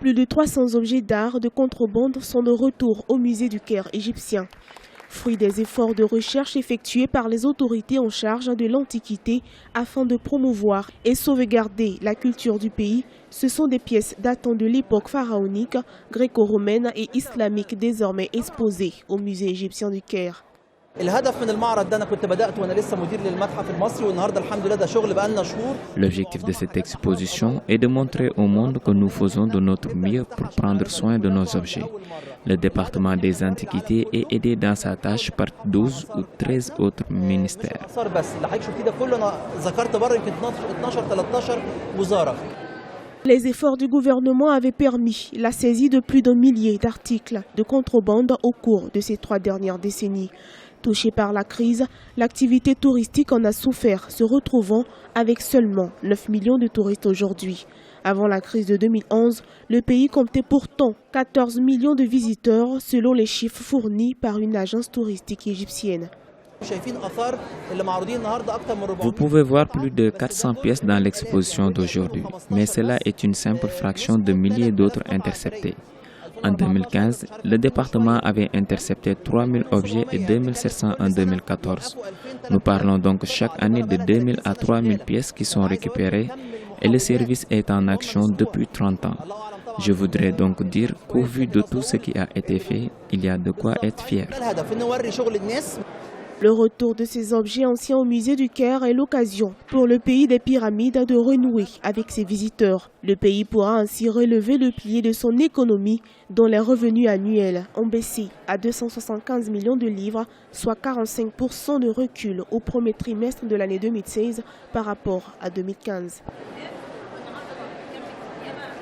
Plus de 300 objets d'art de contrebande sont de retour au musée du Caire égyptien. Fruit des efforts de recherche effectués par les autorités en charge de l'Antiquité afin de promouvoir et sauvegarder la culture du pays, ce sont des pièces datant de l'époque pharaonique, gréco-romaine et islamique désormais exposées au musée égyptien du Caire. L'objectif de cette exposition est de montrer au monde que nous faisons de notre mieux pour prendre soin de nos objets. Le département des antiquités est aidé dans sa tâche par 12 ou 13 autres ministères. Les efforts du gouvernement avaient permis la saisie de plus d'un millier d'articles de contrebande au cours de ces 3 dernières décennies. Touchée par la crise, l'activité touristique en a souffert, se retrouvant avec seulement 9 millions de touristes aujourd'hui. Avant la crise de 2011, le pays comptait pourtant 14 millions de visiteurs selon les chiffres fournis par une agence touristique égyptienne. Vous pouvez voir plus de 400 pièces dans l'exposition d'aujourd'hui, mais cela est une simple fraction de milliers d'autres interceptés. En 2015, le département avait intercepté 3000 objets et 2700 en 2014. Nous parlons donc chaque année de 2000 à 3000 pièces qui sont récupérées et le service est en action depuis 30 ans. Je voudrais donc dire qu'au vu de tout ce qui a été fait, il y a de quoi être fier. Le retour de ces objets anciens au musée du Caire est l'occasion pour le pays des pyramides de renouer avec ses visiteurs. Le pays pourra ainsi relever le pilier de son économie dont les revenus annuels ont baissé à 275 millions de livres, soit 45% de recul au premier trimestre de l'année 2016 par rapport à 2015.